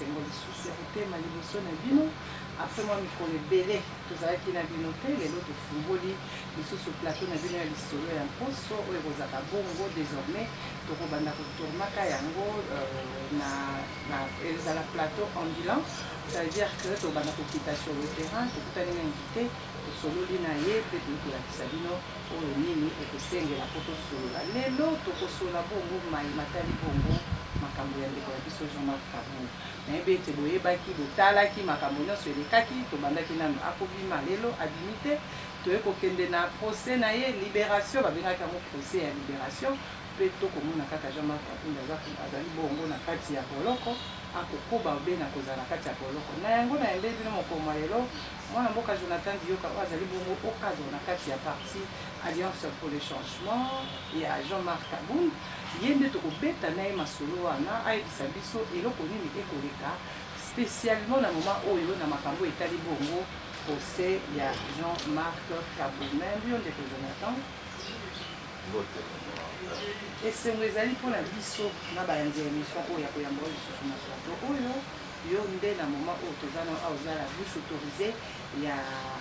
esengo lisusu ya kotema liboso na bino après moi mikolo ebele tozalaki na bino te lelo tofumboli lisusu plateau na bino ya lisolo ya mposo oyo ekozaka bongo désormais tokobanda kotournaka yango ezala plateau ambulant, ça veut dire que tokobanda kokita sur le terrain tokutani na invité tosololi na ye mpe tokolakisa bino oyo nini ekosengela mpo tosolola lelo tokosolola bongo matali bongo makambo ya ndeko ya biso Jean-Marc Kabund nayebi ete boyebaki botalaki makambo nyonso elekaki tobandaki nano akobima lelo abimi te toye kokende na procès na ye libération babengaki yango procès ya libération mpe tokomona kaka Jean-Marc Kabund azali bongo na kati ya boloko akokoba obe na kozala na kati ya boloko na yango na yembe bino mokoma lelo mwana mboka Jonathan Dioka azali bongo okadre na kati ya parti Alliance pour le changement ya Jean-Marc Kabund ye nde tokobeta na ye masolo wana ayebisa biso eloko nini ekoleka spécialement na moment oyo na makambo etali bongo procès ya Jean-Marc Kabund na yembi yo ndeko Jonathan esengo ezali mpona biso na bayanzi ya émission oyo ya koyamba lisusu na plateau oyo yo nde na moment oyo toza na ozala bouche autorisée ya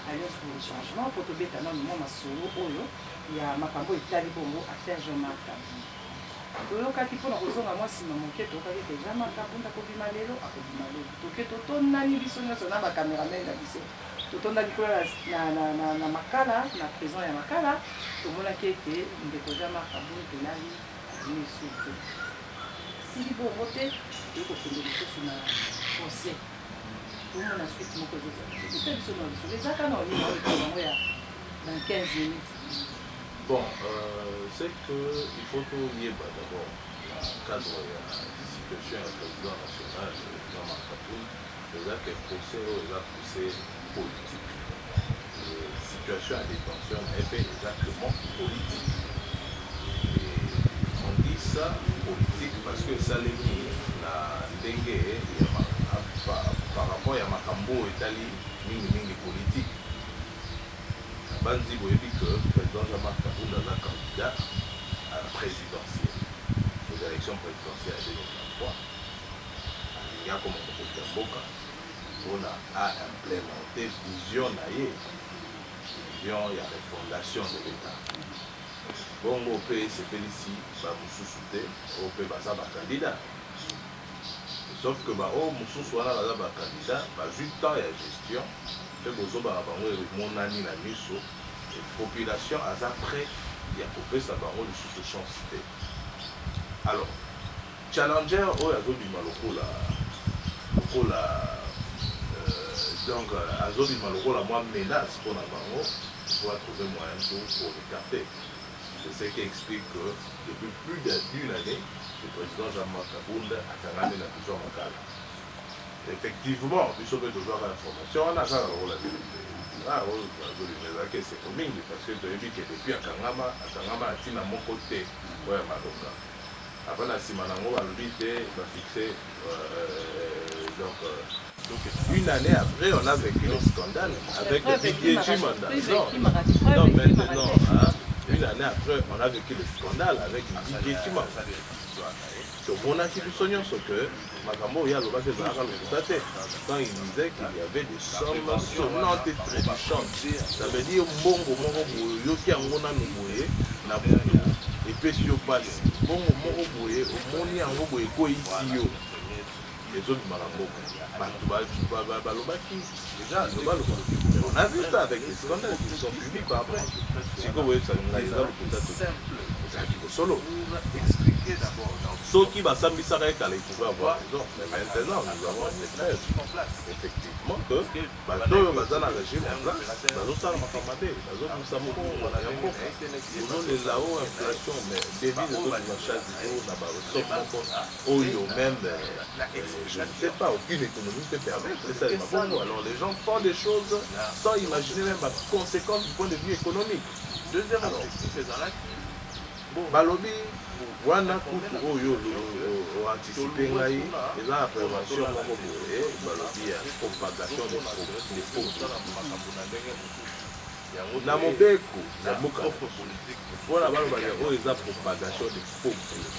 Alliance pour le changement mpo tobeta na moma masolo oyo ya makambo etali bongo affaire Jean-Marc Kabund toyokaki mpona kozonga mwa nsima moke toyokaki te Jean-Marc Kabund akobima lelo toke totondani biso nyonso na bacaméraman na biso totonda likolo na makala na prison ya makala tomonaki ete ndeko Jean-Marc Kabund pelali azimi esu te sili bongo te ekokende lisusu na procès tomona suite moko ezozala ete biso na biso ezaka na olima oyo ya dans 15 minutes. Bon, c'est qu'il faut tout lier d'abord le cadre de la situation du président national Jean-Marc Kabund, déjà que le procès est un procès politique. La situation à détention est exactement politique. Et on dit ça politique parce que ça l'est mis la dengue par rapport à Makambo et Tali, mingi politique. Banzi voyez que le président Jean-Marc Kabund est un candidat à la présidentielle, aux élections présidentielles en 2023. Il y a comme on a implémenté vision, il y a la fondation de l'État. Bon, au pays, c'est ici, Moussou Souté, au pays, ça va candidat. Sauf que Moussou soit là, candidat, 8 ans, il y a gestion. Mon ami la miso et population à ça près il y a coupé sa parole sous ce champ cité. Alors challenger au azobi maloko la donc azobi maloko la moi menace pour la bango doit trouver moyen pour l'écarter. C'est ce qui explique que depuis plus d'une année le président Jean-Marc Kabund a carrément la prison locale. Effectivement, il faut toujours l'information, on a ça dans la vérité. C'est commune parce que tu as dit que depuis Akangama a dit à mon côté, ouais, Maroka. Après la Simanango, elle va fixer. Donc, une année après, on a vécu le scandale avec Didier Chimanda. Non, maintenant, une année après, on a vécu le scandale avec Didier Chimanda. Donc on a qui du ce que Makambo il y a le bas de quand il disait qu'il y avait des sommes sonnantes et trébuchantes. Ça veut dire bongo moko yoki angona nuboye na butu et puis sur passe bongo moko boye omoni yango boye ko ici yo les autres Makambo balobaki déjà on a vu ça avec les scandales qui sont publics après c'est que vous voyez ça le solo expliquer d'abord ceux qui va s'ambisser avec les pouvoirs avoir raison. Mais maintenant, nous avons des preuves, effectivement, que nous avons un régime en place, nous sommes en formaté, nous sommes les là-haut inflation, mais devises de l'achat du jour, même, je ne sais pas, aucune économie peut permettre. C'est ça. Alors les gens font des choses sans imaginer même la conséquence du point de vue économique. Deuxième objectif est dans la Balobi, wana kutu oyo anticiper ngai eza la prévention moko boye balobi ya propagation des faux na mobeko na mboka mpona balobaka oyo eza propagation des faux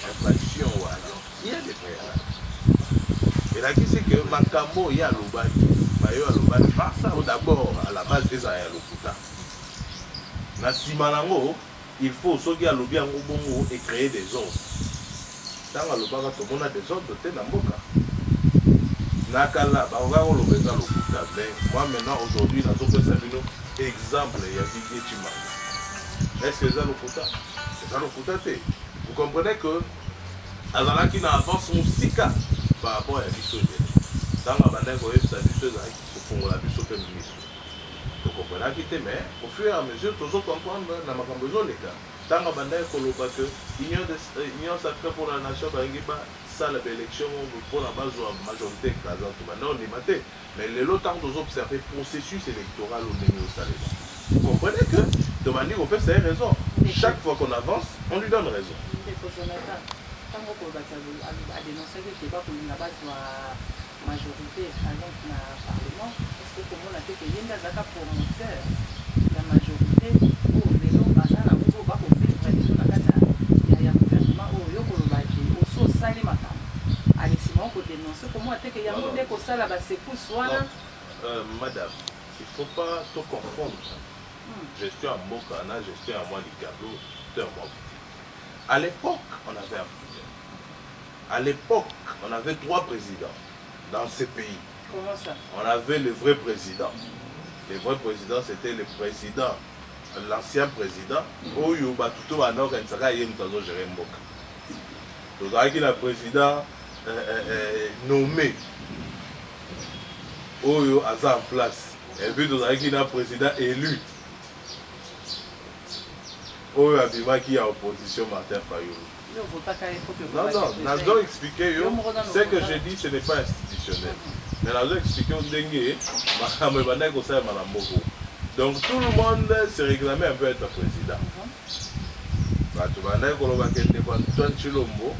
infraction wana il y a des préalables et elakisi ke makambo ya alobaki bayo alobaki d'abord à la base ezala ya lokuta na nsima nango il faut soki alobi yango bongo et créer des ordres ntango alobaka tomona des ordres te na mboka nakala bakoka koloba eza lokuta mais moi maintenant aujourd'hui nazopesa bino exemple ya Didier Tshimanga. Est-ce que eza lokuta te? Vous comprenez que azalaki na avance mosika par rapport à biso ebele ntango abandaki koyebisa biso ezalaki kofongola biso mpe miso tokomprenaki te mais au fur et à mesure tozocomprendre na makambo ezoleka ntango abandaki koloba que union sacrée pour la nation balingi basala baélection mpona bazwa majorité écrasante banda ondima te mais lelo ntango tozoobserve processus électoral ondenge osalema vous comprenez que tobandi kopesa ye raison chaque fois qu'on avance on lui donne raison. Tant que a dénoncé que le débat pour la base de la majorité donc dans le Parlement, est-ce que comment on a fait que y a des promoteurs la majorité pour les gens basés à la bourse va pour faire pression dans la casa il y a un gouvernement où il y a qu'on va dire au sous sali matam allez Simon pour dénoncer comment on a fait que y a un monde comme ça là bas c'est pour soi madame il faut pas tout confondre gestion à Mboka na gestion à moi du tableau d'un mois. À l'époque on avait un problème. À l'époque, on avait 3 présidents dans ce pays. Comment ça? On avait le vrai président. Le vrai président, c'était le président, l'ancien président. Oyo batuto bana organisaka ye mutazo gérer mboka. Tozalaki na président nommé. Oyo aza en place. Et puis tozalaki na président élu. Oyo abimaki ya opposition Martin Fayulu. Non, Nazo expliqué, ce que je dis, ce n'est pas institutionnel. Mais Nazo expliqué, donc tout le monde se réclamait un peu être président. Antoine Tshilombo,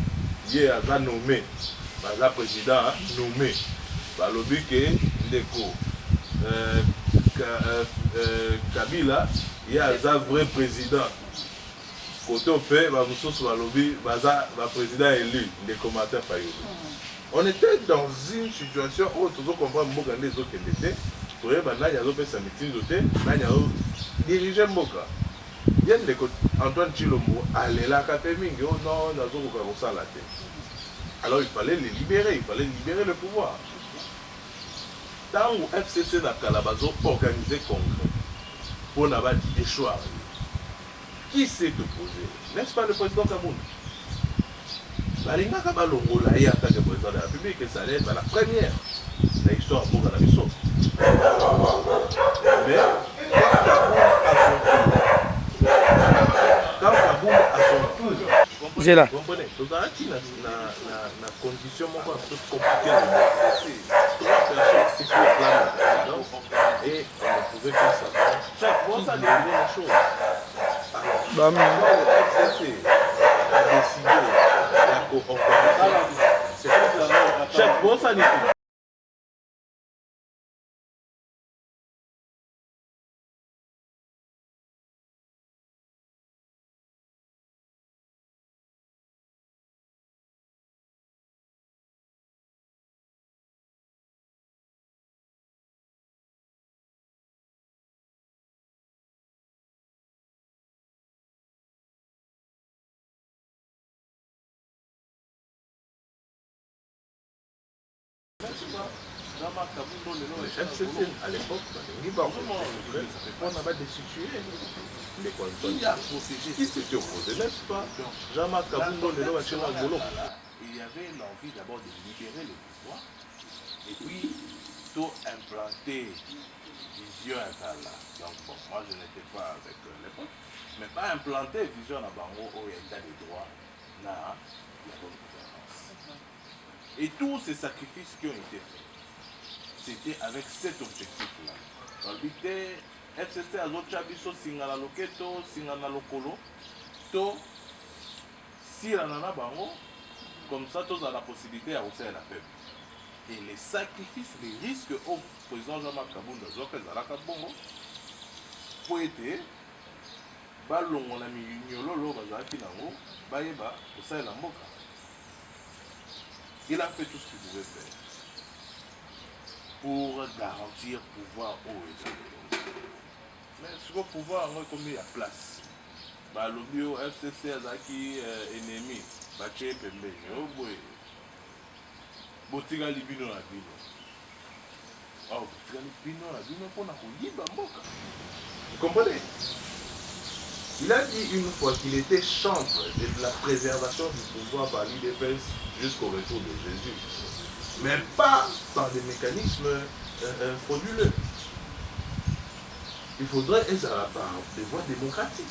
il est nommé, le président nommé. Balobi ke ndeko Kabila, il est un vrai président. Côté au fait, le président élu, les commentaires Fayulu. On était dans une situation où tout le monde comprend que les autres étaient. Tout le monde a fait sa meeting, il a dirigé Mboka. Il y a Antoine Tshilombo, allez là, non, alors il fallait les libérer, il fallait libérer le pouvoir. Tant que FCC n'a Calabazo organisé congrès pour n'avoir d'échoir. Qui s'est opposé? N'est-ce pas le président Kaboun? Balinga Kabalongola et en tant que président de la République, ça allait être la première de l'histoire pour la mission. Mais quand Kaboun a son tour, vous comprenez? Tout à la condition compliquée de 3 personnes qui se réclament la présidence et on ne pouvait pas savoir. Chaque fois, ça devient la chose. Alors, le FCC a décidé la coopération. Chaque fois, ça n'est pas. FCC à l'époque, on avait destitué les conditions qui s'étaient opposés, n'est-ce pas? Jean-Marc Kabundo, il y avait l'envie d'abord de libérer le pouvoir et puis tout implanter vision interne. Donc bon, moi je n'étais pas avec l'époque, mais pas implanter vision à Bango au état des droits, na la bonne gouvernance. Et tous ces sacrifices qui ont été faits, c'était avec cet objectif-là. L'objectif FCC a d'autres chabiso singana loketo, singana lokolo, to si la nana bango, comme ça tous a la possibilité à refaire la peuple. Et les sacrifices, les risques au président Jean-Marc Kabounda, Zoka Zalaka Bongo, pour être, balongo na minyololo bazaki nango, baeba, pour ça la moka. Il a fait tout ce qu'il pouvait faire. pour garantir pouvoir aux États. Mais ce pouvoir est comme il y a place. Le FCC azaki ennemi, baché pembeni, oh boy. Botiga libino na bino. Oh, botiga libino na bino pour na koyiba mboka. Vous comprenez? Il a dit une fois qu'il était chantre de la préservation du pouvoir par l'IDPS jusqu'au retour de Jésus. Mais pas par des mécanismes frauduleux. Il faudrait être par des voies démocratiques.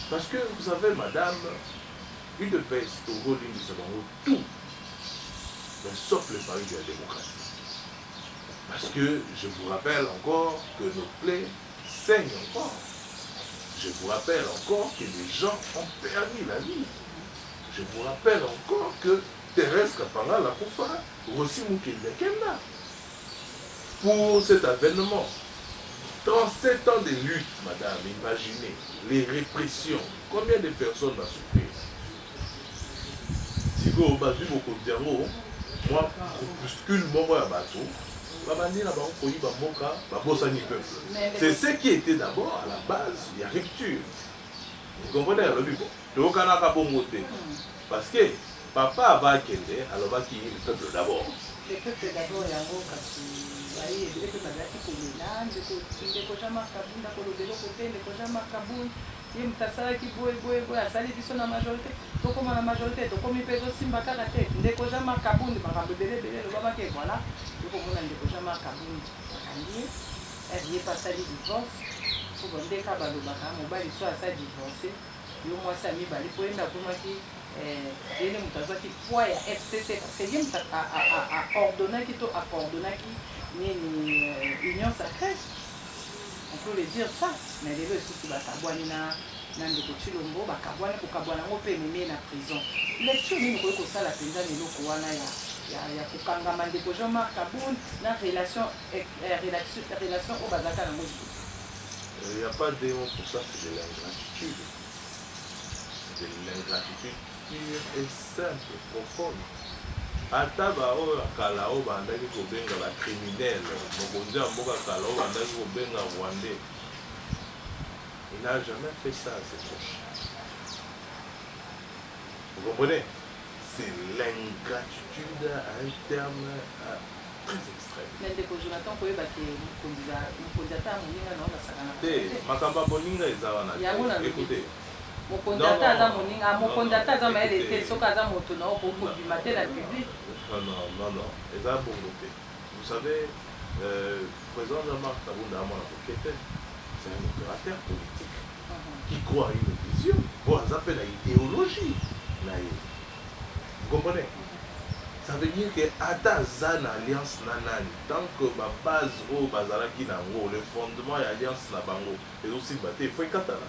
Parce que, vous savez, madame, l'IDPS, Togo, l'Inde, tout, mais sauf le pari de la démocratie. Parce que, je vous rappelle encore que nos plaies saignent encore. Je vous rappelle encore que les gens ont perdu la vie. Je vous rappelle encore que Thérèse Kapanga Lakufa, Rossi Mukendekenda, pour cet avènement, 37 ans de lutte, madame, imaginez, les répressions, combien de personnes vont souffrir? Si vous avez beaucoup de dialogue, moi, groupuscule, moi, bateau, c'est ce qui était d'abord à la base, il y a rupture. Vous comprenez le but? Parce que papa va kende, alors va qui le peuple d'abord. Le peuple d'abord, il y a un mot qui ye mutasalaki boye asali biso na majorité tokóma na majorité tokomi mpe ezosimba kaka te ndeko Jean Marc Kabundi makambo ebele elobamaki voilà tokomona ndeko Jean Marc Kabundi bakangi ye mpe asali divorce po bondeka balobaka mobali so asali divorce yo mwasi ya mibale po yenda akomaki yene moto azwaki poids ya FCC parce que ye moto aordonnaki to acordonnaki nini union sacrée. On peut le dire ça, mais les gens qui bakabwani na ndeko Chilombo bakabwani kokabwana ngo pe meme na prison. Lecture ni ko ko sala penza ni loko wana ya kokangama ndeko Jean Marc Kabundi na relation au bazaka na moto. Il n'y a pas de mot pour ça, c'est de l'ingratitude. C'est de l'ingratitude pure et simple, profonde. Ataba o kala o bandaki kobenga ba criminel mokonzi ya mboka kala o bandaki kobenga rwandais. Il n'a jamais fait ça à ses proches. Vous comprenez? C'est l'ingratitude à un terme très extrême. Mais ndeko Jonathan koyeba ke mokonzi ata moninga na basakana. Makamba boninga ezala na. Écoutez. Mokonzi ata aza moninga, mokonzi ata aza mayele te soki aza moto na okobima te na public. Non. Et ça, vous savez, le président Jean-Marc Kabundi c'est un opérateur politique qui croit à une vision. Bon, ça s'appelle l'idéologie. Vous comprenez? Ça veut dire que Atazan alliance nanani, tant que ma base au bazaraki nango, le fondement et alliance na bango, et aussi il faut katana.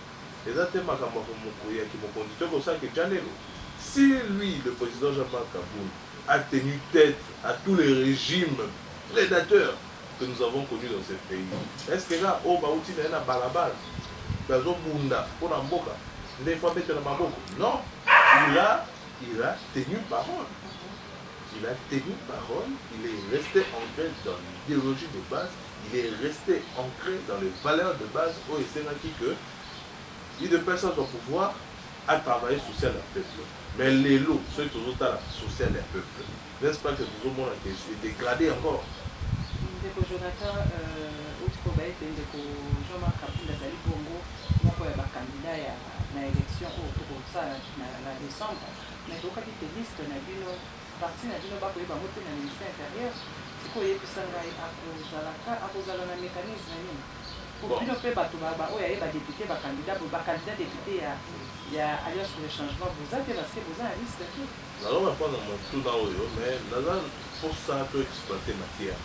Et ça c'est ma camarade qui me conduit comme ça que Janelo. Si lui, le président Jean-Marc Kabundi, a tenu tête à tous les régimes prédateurs que nous avons connus dans ce pays. Est-ce que là, au Baouti, il y a un balabal, non, il a tenu parole. Il a tenu parole, il est resté ancré dans l'idéologie de base, il est resté ancré dans les valeurs de base où il s'est dit que il ne peut pas son pouvoir à travailler social à peuple. Mais les lots, ceux qui sont à la social à peuple, n'est-ce pas que tout le monde a été dégradé encore? Ndeko Jonathan, ndeko Jean-Marc Kabundi azali bongo moko ya bakandidat na élection oyo tokosala na décembre. Mais tokaki te liste na bino parti na bino bakoyeba ngo te na ministère intérieur sikoyo oyebisa ngai akozala na mécanisme nini po bino mpe bato oyo aye badepute bakandidat député ya alliance pour le changement boza te parce que boza na liste te nazonga mpona motuna oyo mais naza mposa to exploite matière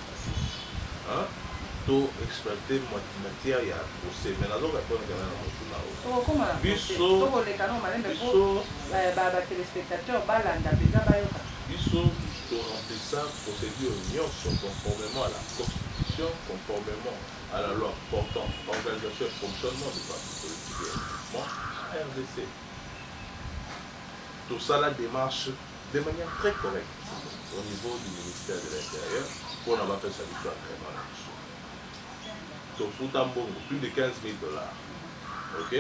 to exploite matière ya procès mais nazonga mpona kana na motuna oyo tokokoma na tokoleka no malembe po batelespectateur balanda mpenza bayoka biso toremplissa procédure nyonso conformément à la constitution, conformément à la loi portant organisation et fonctionnement du parti politique. Moi, RDC. Tout ça la démarche de manière très correcte au niveau du ministère de l'Intérieur. pour n'avoir fait sa victoire vraiment. Donc, tout en bon, plus de 15 000 dollars. Ok?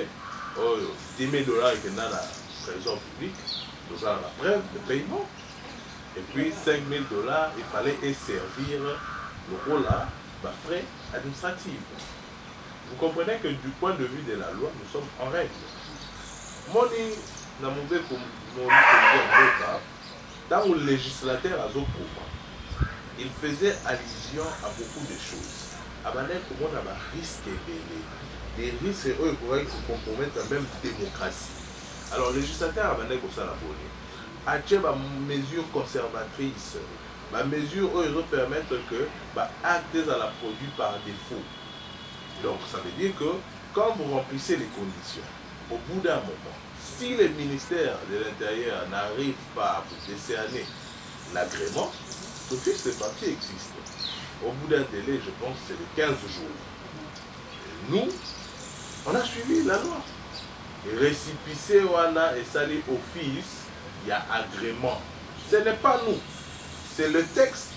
Oh, 10 000 dollars et dans la trésor public, nous avons la preuve de paiement. Et puis 5 000 dollars, il fallait y servir le rôle là, frais administratifs. Vous comprenez que du point de vue de la loi, nous sommes en règle. Moi, dans mon béco, dans le législateur à Zopoma, il faisait allusion à beaucoup de choses. Comment on a des risques, des risques eux pourraient compromettre même la démocratie. Alors, le législateur a mené pour ça la bonne. A des mesures conservatrices, des mesures où ils permettent que actes à la produit par défaut. Donc, ça veut dire que quand vous remplissez les conditions, au bout d'un moment, si le ministère de l'Intérieur n'arrive pas à vous décerner l'agrément, le fiche de papier existe. Au bout d'un délai, je pense que c'est de 15 jours. Et nous, on a suivi la loi. Et récipicé wana et sali office, il y a agrément. Ce n'est pas nous, c'est le texte.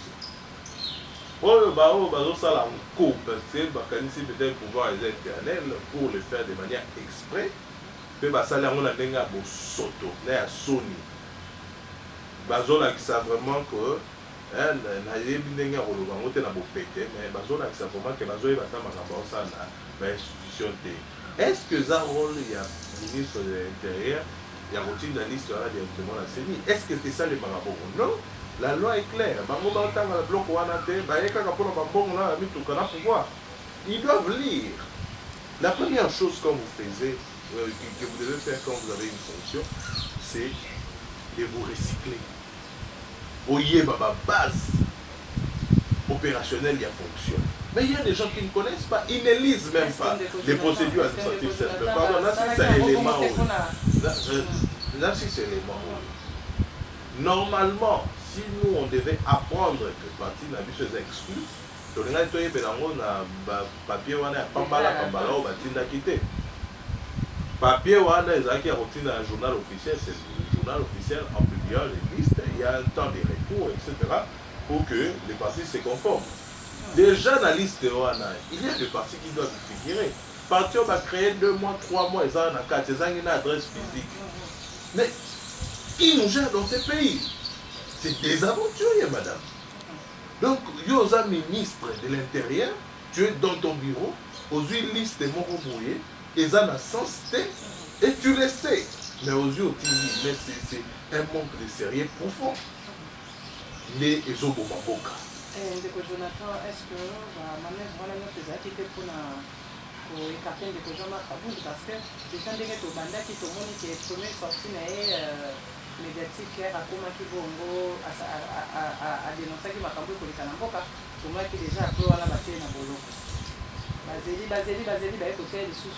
Peut-être pouvoir les éternels pour le faire de manière exprès. Qui savent vraiment que est-ce que ça rôle il y a ministre de l'Intérieur, il y a routine de la liste directement la CENI? Est-ce que c'est ça les marabouts? Non, la loi est claire. Ils doivent lire. La première chose que vous faites, que vous devez faire quand vous avez une fonction, c'est de vous recycler. Voyez ma base opérationnelle, il y a fonction. Mais il y a des gens qui ne connaissent pas, ils ne lisent même pas les procédures administratives simples. Pardon, là, si c'est un élément. Là, si c'est un élément. Normalement, si nous, on devait apprendre que partie n'a vu ses exclus, on a papier, on a pambala, on a quitté. Papier, on a un journal officiel, c'est le journal officiel en publiant les listes, il y a un temps de recours, etc., pour que les partis se conforment. Déjà dans la liste, il y a des partis qui doivent figurer. Parti, on va créer 2 mois, 3 mois, ils ont une carte, ils ont une adresse physique. Mais qui nous gère dans ces pays? C'est des aventuriers, madame. Donc, il y a un ministre de l'Intérieur, tu es dans ton bureau, aux yeux liste mon rebrouillé, ils ont un sens et tu le sais. Mais aux yeux, mais c'est un manque de sérieux profond. Les Ezobomaboka. Ndeko Jonathan, est-ce que manège voilà nous faisait quitter pour écarter Ndeko Jean-Marc Kabund parce que déjà ndenge to banda qui to moni qui est premier sorti médiatique à comment qui bongo à dénoncer qui makambo ko likana mboka comment qui déjà après wana baté na boloko bazeli ba ko faire les sous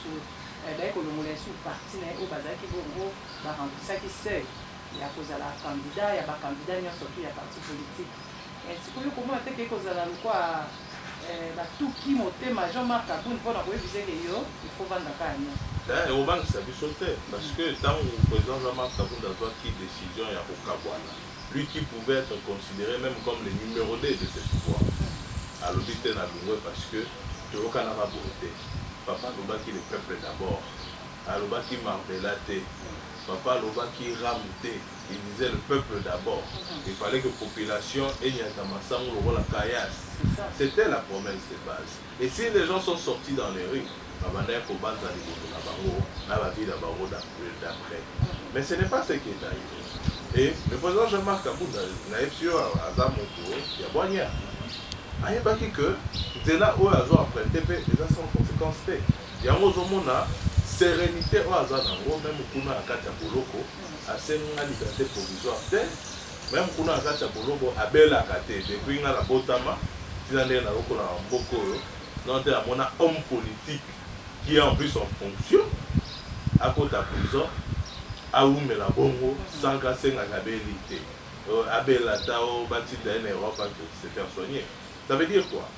ba ko lomola sous parti na o bazaki bongo ba remplissa qui seuil ya kozala candidat ya ba candidat nyonso qui ya parti politique. Sikoyo comment est-ce que kozala quoi tout qui motema Jean-Marc Kabund pour na koyebize que yo il faut vendre kanya. On va ça sauter parce que tant le président Jean-Marc Kabund a pris décision ya kokabwana. Lui qui pouvait être considéré même comme le numéro 2 de ce pouvoir. À l'obité na lungwe parce que tu aucun n'a pas voté. Papa loba qui le peuple d'abord. À loba qui marvelate. Papa loba qui ramute. Il disait le peuple d'abord. Il fallait que la population ait la caillasse. C'était la promesse de base. Et si les gens sont sortis dans les rues, mais ce n'est pas ce qui est arrivé. Et le président Jean-Marc Kabund n'a pas sûr à Zamoto, il y a Boigna. Il y a pas que c'est là où ils ont emprunté, les sans conséquences. Il y a un sérénité au hasard, même pour nous à Katia Boloko. Assez la liberté provisoire même pour nous à Boloko à Bella Kate depuis la Botama si on est dans Boko non on a homme politique qui est en plus en fonction à côté de prison à Oumela Bongo sans casser la habilité à Bella Tao bâti dans l'Europe pour se faire soigner. Ça veut dire quoi?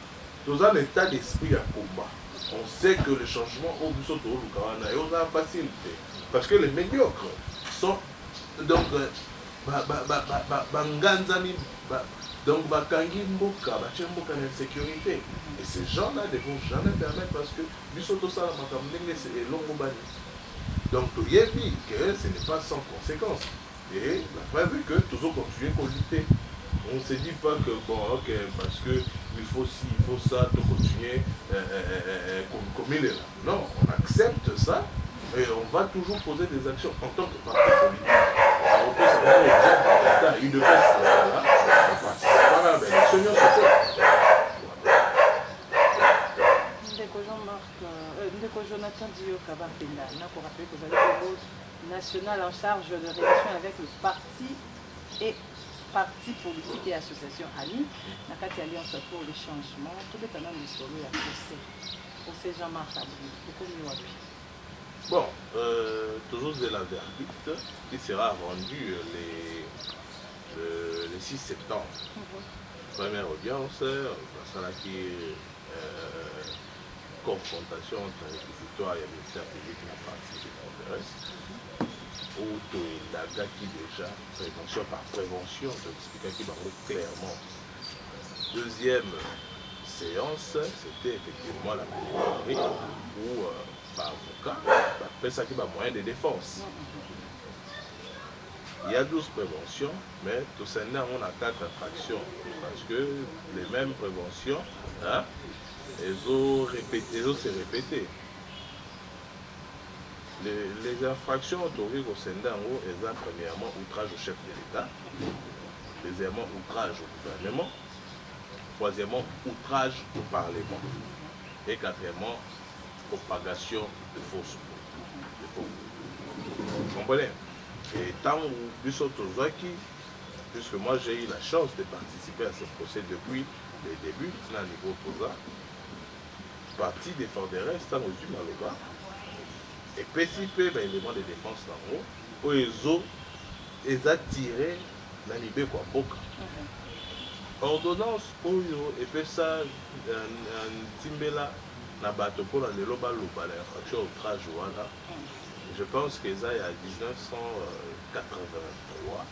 Dans un état d'esprit à combat, on sait que le changement au bout de l'Ukraine est aux facilité parce que les médiocres sont donc banganzami Donc, bakangi mboka, batie mboka na sécurité. Et ces gens-là ne vont jamais permettre parce que bisoto ça c'est long bani. Donc, tu y dit que ce n'est pas sans conséquence. Et la preuve est que toujours continuer à lutter. On ne se dit pas que bon, ok, parce que il faut ci, il faut ça, de continuer comme il est là. Non, on accepte ça et on va toujours poser des actions en tant que parti politique. Alors, on peut savoir une baisse là, on participe pas à l'élection, Ndeko Jean-Marc, Ndeko Jonathan Dio Kabapenda, on a pour rappeler que vous avez le rôle national en charge de relations avec le parti et partis politiques et associations amis, la Alliance pour le changement, tout est quand même du solo et à procès Jean-Marc Abou, beaucoup mieux. Bon, toujours de la verdict qui sera rendu le 6 septembre. Première audience, ça qui confrontation entre l'exécutoire et le ministère public et la partie de l'intérêt. Où il qui déjà prévention par prévention, je explique qui va clairement. Deuxième séance, c'était effectivement la plaidoirie où l'avocat fait ça qui va moyen de défense. Il y a 12 préventions, mais tout ça, on a 4 infractions. Parce que les mêmes préventions, hein, elles ont se répété. Les infractions autorisées au Sénat, elles ont premièrement outrage au chef de l'État, deuxièmement outrage au gouvernement, troisièmement outrage au Parlement et quatrièmement propagation de fausses vous comprenez? Et tant où puisque moi j'ai eu la chance de participer à ce procès depuis les débuts, à niveau posant, parti des Fordérés, tant aux yeux dans le bas. Et PCP, ben, élément de défense dans haut, où ils ont tiré dans l'Ibé quoi, Boka. Ordonnance, Oyo, et puis ça, Timbela, Nabato, pour la Loba Loba, l'infraction au outrage, voilà. Je pense qu'ils ont à 1983.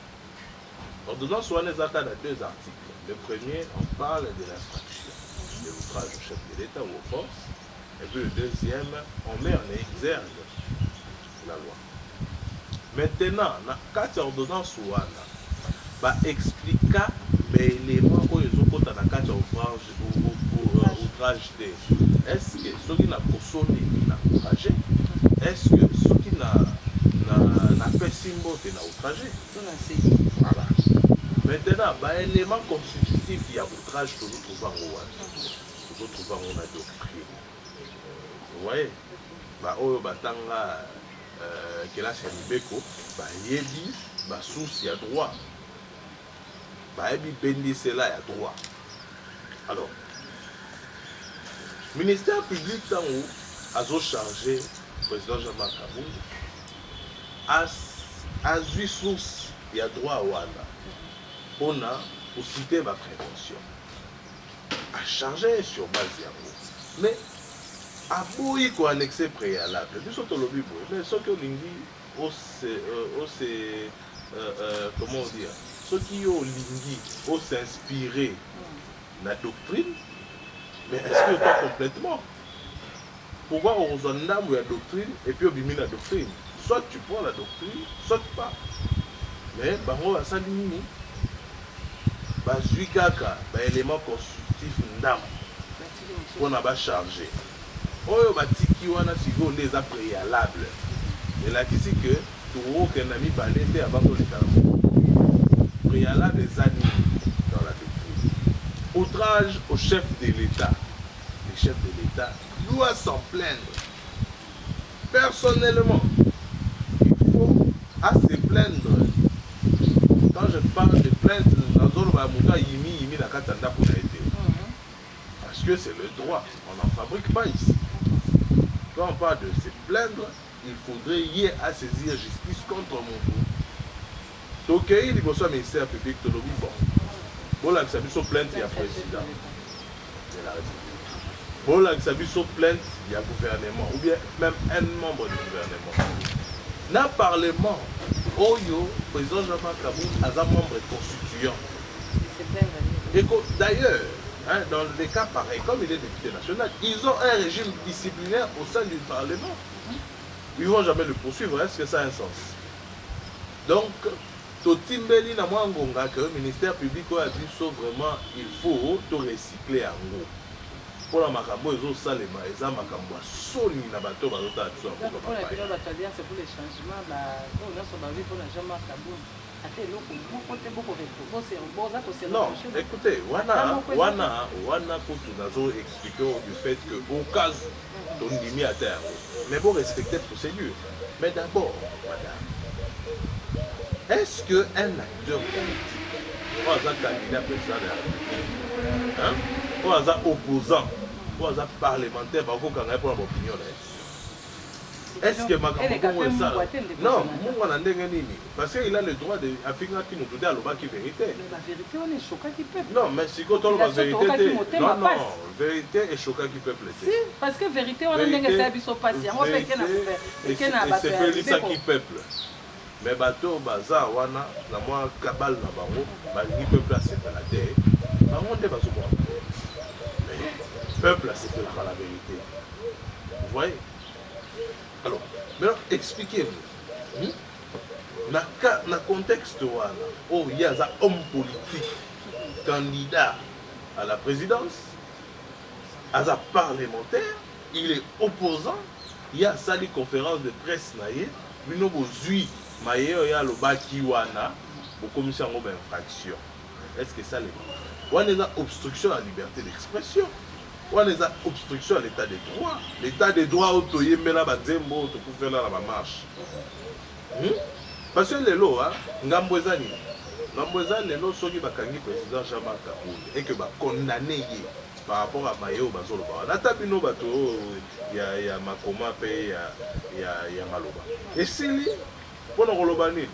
Ordonnance, on les attend à 2 articles. Le premier, on parle de l'infraction, de l'outrage au chef de l'État ou aux forces. Et puis le deuxième, on met en exergue la loi. Maintenant, dans 4 ordonnances, on expliquer les éléments où ils ont dans 4 outrages. Est-ce que ceux qui n'ont pas sonné, n'ont outragé? Est-ce que ceux qui n'ont pas symbole, n'ont outragé? Voilà. Maintenant, les éléments constitutifs, il y a outrage que nous trouvons en doctrine. Vous voyez, Kela Sanibeko, Yebi, Souci à droit. Yebi Bendi, c'est là, il y a droit. Alors, le ministère public, tant où, a chargé le président Jean-Marc Kabou, à 8 sources, il y a droit à Wanda. On a pour citer ma prévention. À charger sur base de mais à boui quoi annexé préalable. Nous sommes au lobby, mais ce que l'ingui, comment dire, ce qui ont l'ingui, s'inspirer de la doctrine, mais est-ce que pas complètement? Pourquoi on rejoint la doctrine et puis on bimine la doctrine? Soit tu prends la doctrine, soit pas. Mais on va s'aligner. Kaka, élément constitutif ndam on a chargé. Oyo batiki wana sigo les préalables. Et là ici que tout qu'un ami balende avant que les préalables des animaux dans la doctrine. Outrage au chef de l'État. Le chef de l'État doit s'en plaindre. Personnellement, il faut à se plaindre. Quand je parle de plainte, parce que c'est le droit, on n'en fabrique pas ici. Quand on parle de se plaindre, il faudrait y aller à saisir justice contre mon tour. Donc, il y a un ministère public de l'Obi. Bon, là, ça a plainte, il y a président de la République. Bon, là, ça a plainte, il y a gouvernement, ou bien même un membre du gouvernement. Dans le Parlement, Oyo, président Jean-Marc Kabou, a un membre constituant. Et d'ailleurs, hein, dans des cas pareils, comme il est député national, ils ont un régime disciplinaire au sein du Parlement. Ils ne vont jamais le poursuivre. Est-ce que ça a un sens? Donc, Totimbeli na mwangonga que le ministère public a dit vraiment il faut tout recycler en gros. Pour la makambo ils ont salema ils ont makambo soni na bato bazota tu pour la période batalia c'est pour les changements là on a son avis pour la jamais kabou ate loko côté beaucoup de c'est bon ça c'est non écoutez wana kutu nazo expliquer du fait que au cas où on dimi à terre mais bon respecter la procédure mais d'abord madame est-ce qu'un acteur politique ou un candidat président de la République hein ou un opposant ou un parlementaire par contre pour l'opinion est-ce que ma non moi on a parce qu'il a le droit de affirmer qui nous dit à l'oba qui vérité la vérité on est choqué qui peuple non mais si quand on la vérité non non vérité et choqué qui peuple si parce que vérité on a ndenge ça biso patient on peut que na et c'est ça qui peuple mais bateau baza wana na moi kabal na bango balingi peuple asepela te bango nde bazokoa mais peuple asepelaka la vérité vous voyez alors maintenant expliquez-vous na contexte wana oh il y a un homme politique candidat à la présidence un parlementaire il est opposant il y a sali conférence de presse naie bino bozui maye ya lobaki wana bokomisi yango infraction est-ce que ça les wana eza obstruction à la liberté d'expression wana eza obstruction à l'état de droit l'état de droit oyo toyembela banzembo oyo tokufela na bamarche parce que lelo ngambo eza nini ngambo eza lelo soki bakangi président Jean-Marc Kabund et que bakondamne ye par rapport à maye oyo bazoloba wana ata bino bato ya makoma mpe ya maloba esili mpona koloba nini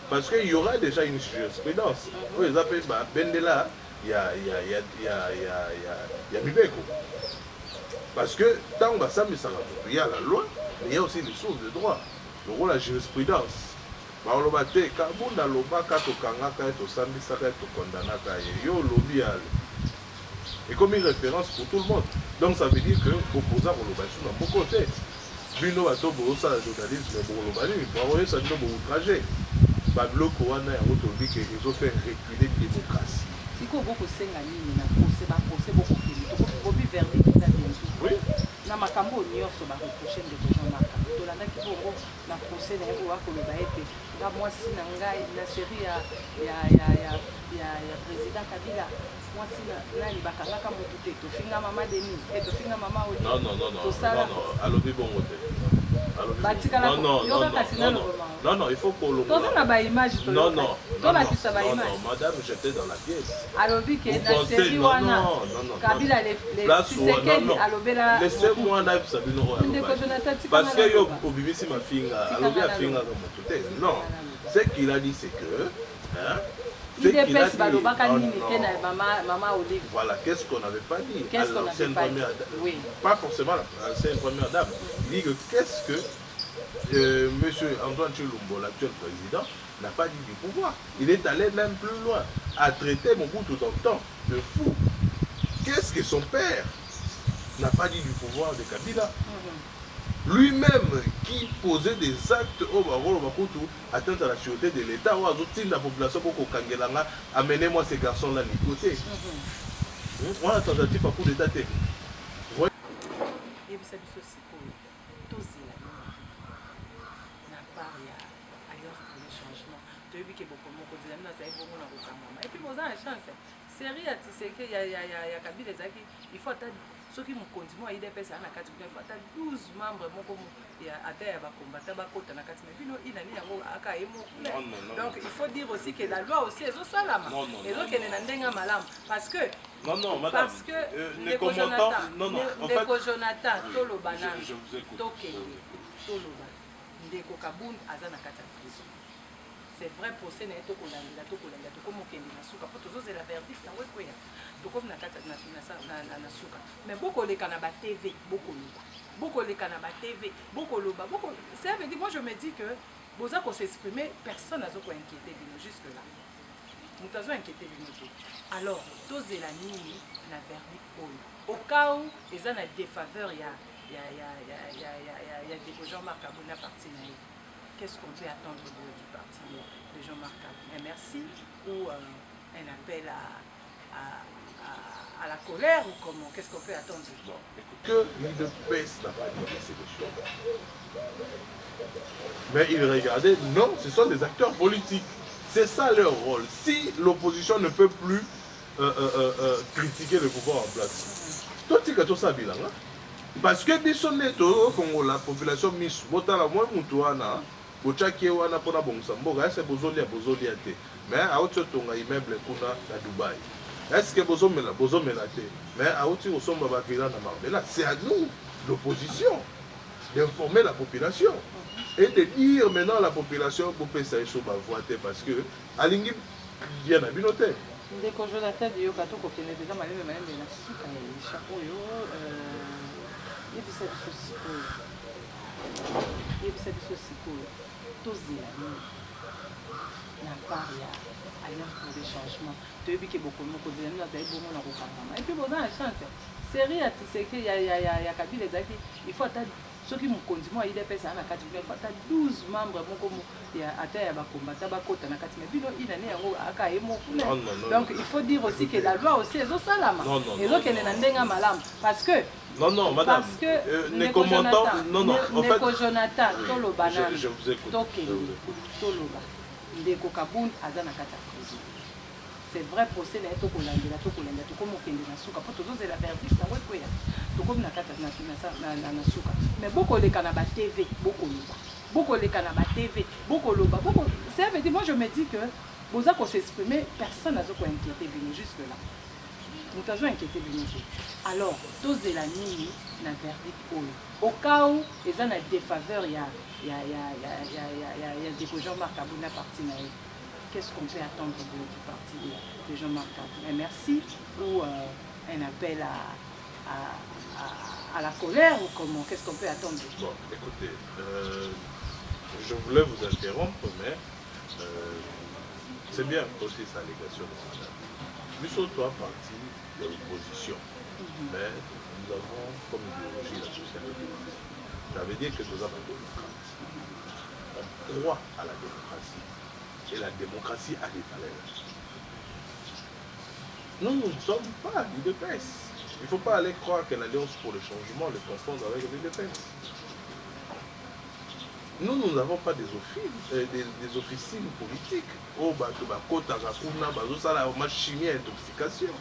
parce qu'il y aura déjà une jurisprudence oyo eza mpe babendela ya mibeko parce que ntango basambisaka moto ya la loi mais il y a aussi les sources de droit lokola la jurisprudence baloba te Kabund alobaka tokangaka ye tosambisaka ye tokondanaka ye yo olobi yale et comme une référence pour tout le monde donc ça veut dire que opposant koloba esu na moko te bino bato bosala journalisme boloba nini baoyesa bino booutrage babiloko wana yango tolobi ke ezofaire reculer démocratie sikoyo bokosenga nini na procès baprocès bokokende bobi verdict eza bientôt na makambo nyonso bareproche ndeko Jean-Marc tolandaki bongo na procès na ye oyo akoloba ete nga mwasi na ngai na série ya président Kabila mwasi nani bakangaka motu te tofinga mama Denise e tofinga mama Oli tosala alobi bongo te batikala yoka kasi non il faut qu'on toza na baimage tolakisa baimage non madame j'étais dans la pièce alobi ke na série wana Kabila Tshisekedi alobela laissez-moi nayebisa bino ndeko Jonathan parce que yo obimisi mafinga alobi afingaka motu te non ce qu'il a dit c'est que IDPS balobaka nini te na maman Olive. Voilà, qu'est-ce qu'on n'avait pas dit? Qu'est-ce qu'on n'avait pas dit? Oui. Pas forcément l'ancienne première dame. Il dit que qu'est-ce que monsieur Antoine Tshilombo, l'actuel président, n'a pas dit du pouvoir. Il est allé même plus loin, à traiter Mobutu Tonton de fou. Qu'est-ce que son père n'a pas dit du pouvoir de Kabila? Lui-même qui posait des actes au Bakutu, atteinte à la sûreté de l'État, ou à la population pour Kangelanga, amenez-moi ces garçons-là de côté. On a tentative à coup d'État. Et puis, vous avez une chance. Série à Tshisekedi, il faut attendre. Ceux qui m'ont continué à IDPS, il faut attendre 12 membres à terre, donc il faut dire aussi que la loi aussi est au salama. Et donc elle est en malam. Parce que parce que les Jonathan, Tolo Banan, Tokende, Tolo Ndeko Kabund, Azana Kata prison. C'est vrai procès n'est pas comme la verdict comme na suka mais beaucoup les canaba TV beaucoup les canaba TV beaucoup ça veut dire moi je me dis que besoin qu'on s'exprimer personne n'a quoi inquiéter jusque là moto azoinquiété bino te. Alors tozela nini na verdict oyo au cas où eza na défaveur ya Deko Jean-Marc Abouna parti na ye. Qu'est-ce qu'on peut attendre du parti de Jean-Marc Abouna? Merci ou un appel à la colère ou comment? Qu'est-ce qu'on peut attendre? Bon, que l'UDPS n'a pas dit ces choses. Mais ils regardaient, non, ce sont des acteurs politiques. C'est ça leur rôle. Si l'opposition ne peut plus critiquer le pouvoir en place, toi tu as ça bilan. Parce que la population mise, mais à autre immeuble à Dubaï. Est-ce que vous mais à autre c'est à nous, l'opposition, d'informer la population et de dire maintenant à la population pour payer ça voter parce que Alingi bien à binoter. Des congélateurs de yoga, tout côté, déjà malgré même la soupe, chapeau, il y a des saucisses, il y a des saucisses, tous les n'a pas alliance pour des changements. Tu as vu que beaucoup de gens ont dit bon on a et puis bon on a chance. Série à c'est que il y a Kabila il faut attendre ceux qui m'ont conduit moi il est ça na kati il faut attendre 12 membres moko ya ata ya ba combattant ba kota na kati mais bino il année yango aka emo donc il faut dire aussi que la loi aussi ezo salama ezo kene na ndenga malamu parce que non, madame. Parce que les commentants, non, en fait. Jonathan, Toloba, je vous écoute. Toloba, Ndeko Kaboun, Azana Kata. C'est vrai, procès n'est pas Tokolanda, Tokolanda, Tokomokende, Nasuka, pour tous la verdict, la Wekoya, Tokom Nakata, Nasuka. Mais beaucoup de Kanaba TV, beaucoup de Kanaba TV, beaucoup de Loba. C'est vrai, moi je me dis que, vous avez s'exprimer, personne n'a inquiété, jusque-là. Nous avons inquiété bien. Alors, tous les amis na verdict au cas où ils ont une défaveur, il y a des Jean-Marc Abouna parti. Qu'est-ce qu'on peut attendre du parti de Jean-Marc Abouna? Merci ou un appel à la colère ou comment? Qu'est-ce qu'on peut attendre? Bon, écoutez, je voulais vous interrompre, mais c'est bien aussi sa allégation de madame. Nous sommes trois partis de l'opposition, mais nous avons comme idéologie la social-démocratie. Ça veut dire que nous avons démocratie. On croit à la démocratie. Et la démocratie a des valeurs. Nous ne sommes pas l'UDPS. Il ne faut pas aller croire que l'Alliance pour le changement le confondre avec l'UDPS. Nous n'avons pas des officines politiques. Oh, la chimie et intoxication.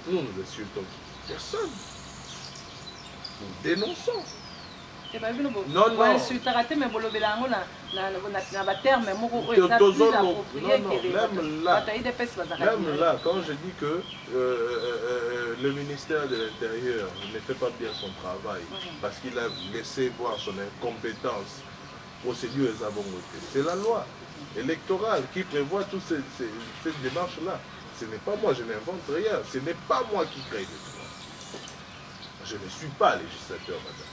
Nous insultons personne. Nous dénonçons. Non, même là, quand je dis que le ministère de l'Intérieur ne fait pas bien son travail parce qu'il a laissé voir son incompétence, procédure c'est la loi électorale qui prévoit toutes ces démarches-là. Ce n'est pas moi, je n'invente rien. Ce n'est pas moi qui crée les droits. Je ne suis pas législateur, madame.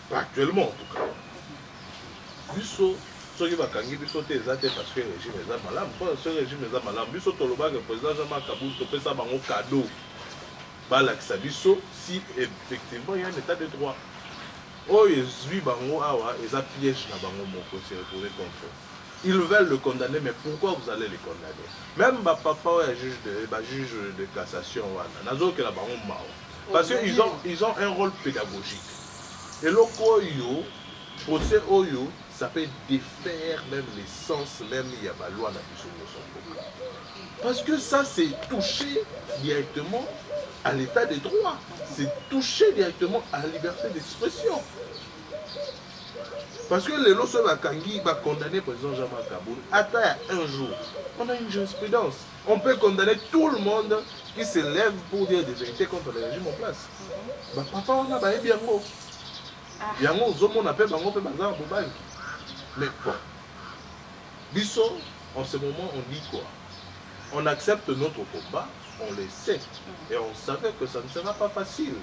Pas actuellement, en tout cas. Biso, ceux qui vont gagner, biso, t'es parce que le régime est malade. Pourquoi ce régime est malade? Biso, Toloba, le président Jean-Marc Kaboul, tu peux ça un cadeau. Balaksa, biso, si effectivement il y a un état de droit. Oh, ils suivent bango awa, ils piège na bango moko, c'est reposé contre eux. Ils veulent le condamner, mais pourquoi vous allez les condamner? Même papa est juge de cassation, parce qu'ils ont un rôle pédagogique. Et le procès Oyo, ça peut défaire même l'essence, même il y a la loi dans. Parce que ça, c'est toucher directement à l'état des droits. C'est toucher directement à la liberté d'expression. Parce que les lois va condamner le président Jean-Marc Kaboul. Attends un jour, on a une jurisprudence. On peut condamner tout le monde qui se lève pour dire des vérités contre le régime en place. Papa, on a bien gros. On appelle mais bon. Bisso, en ce moment, on dit quoi? On accepte notre combat, on le sait. Et on savait que ça ne sera pas facile.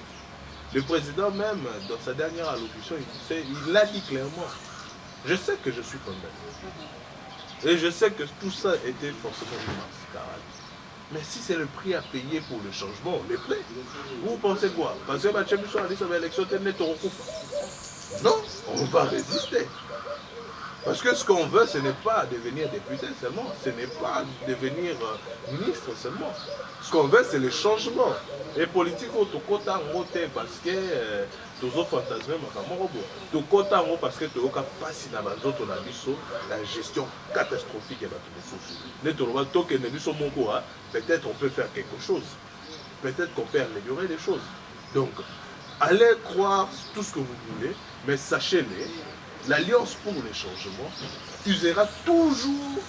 Le président même, dans sa dernière allocution, il l'a dit clairement. Je sais que je suis condamné. Et je sais que tout ça était forcément une mascarade. Mais si c'est le prix à payer pour le changement, on est prêt. Vous pensez quoi? Parce que ma champion a dit que l'élection était nette au coup. Non, on va résister. Parce que ce qu'on veut, ce n'est pas devenir député seulement, ce n'est pas devenir ministre seulement. Ce qu'on veut, c'est le changement. Et politique, tout côté en côté parce que toujours fantasmer makamoko bo. Tout côté en parce que tu as passé dans la gestion catastrophique de la peut-être on peut faire quelque chose. Peut-être qu'on peut améliorer les choses. Donc, allez croire tout ce que vous voulez, mais sachez-le. L'Alliance pour le changement usera toujours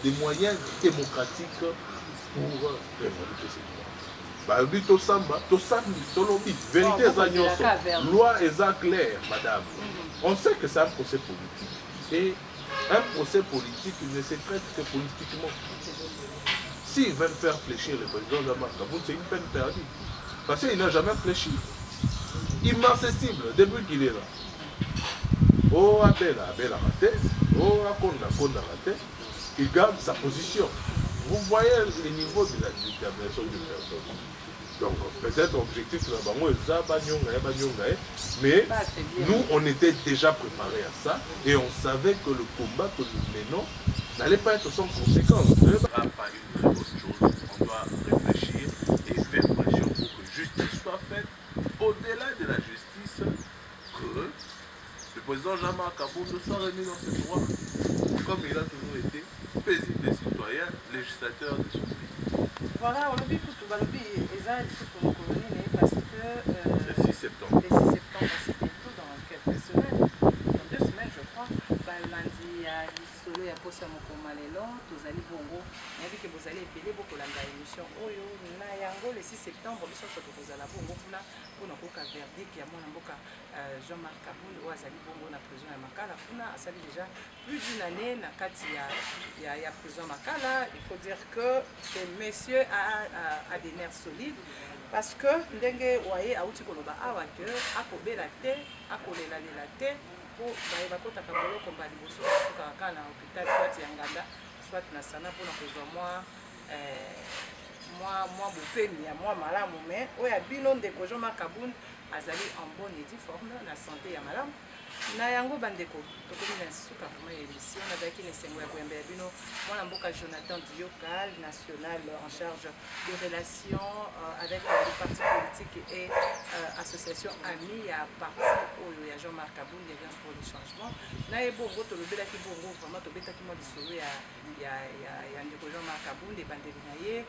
des moyens démocratiques pour révolter ces lois. Vérité loi est claire, madame. On sait que c'est un procès politique. Et un procès politique, il ne se traite que politiquement. S'ils veulent faire fléchir le président Jean-Marc Kaboun, c'est une peine perdue. Parce qu'il n'a jamais fléchi. Immarcessible depuis qu'il est là. Oh, il garde sa position. Vous voyez le niveau de la détermination de personne. Donc, peut-être l'objectif mais nous, on était déjà préparés à ça et on savait que le combat que nous menons n'allait pas être sans conséquences. Ce n'est pas une très bonne chose. On doit réfléchir et faire pression pour que justice soit faite. Au-delà de la justice, que le président Jean-Marc Kaboun soit remis dans ses droits, comme il a toujours été paisible des citoyens, législateur de son pays. Voilà, on l'a vu pour tout le pays, parce que le 6 septembre, c'était tout dans quelques semaines, dans 2 semaines je crois, lundi à Solo ya posa mokoma lelo, tozali bongo, nayebi que vous allez épelé beaucoup la émission Oyo, na yango le 6 septembre, biso soto kozala bongo kuna, pona koka verdict ya mwana mboka Jean-Marc Kaboun, ou azali bongo na prison ya Makala, kuna asali déjà plus d'une année na kati ya prison Makala. Il faut dire que ce monsieur a des nerfs solides, parce que ndenge waye auti koloba awa que akobela te, akolela te, pour bakotaka boloko ba liboso kaka na hôpital soit ya Nganda soit na Sana mpona kozwa mwa bopemi ya mwa malamu. Mais oyo bino ndeko Jean-Marc Kaboun azali en bonne et due forme na santé ya malamu. Na yango bandeko tokomi na suka vraiment ya émission nazalaki na esengo ya koyambela bino mwana mboka Jonathan Dioka, national en charge des relations avec les partis politiques et association amis ya parti oyo ya Jean-Marc Kaboun, l'Alliance pour le changement. Na ebongo tolobelaki bongo vraiment tobetaki mwa lisolo ya ndeko Jean-Marc Kaboun ebandeli na ye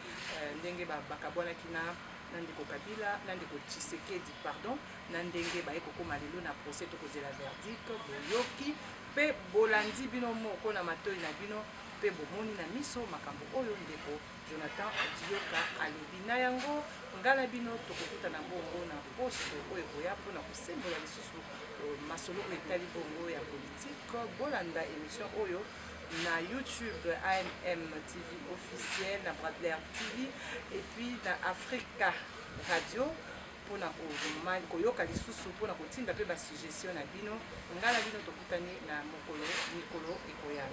ndenge bakabwanaki na Nandiko Kabila, Nandiko Tshisekedi, pardon, Nandenge Baeko Komalelo na procès tokozela verdict, boyoki, pe bolandi bino moko na matoi na bino, pe bomoni na miso makambo oyo ndeko Jonathan Dioka alobi na yango ngala bino tokokuta na bongo na poso oyo koya mpona kosembola lisusu masolo oyo etali bongo ya politique. Bolanda émission oyo na YouTube AMM TV officiel, na Bradler TV et puis na Africa Radio pour koyoka lisusu pour kotinda pe ba suggestion na bino ngala bino tokutani na mokolo mikolo ekoya.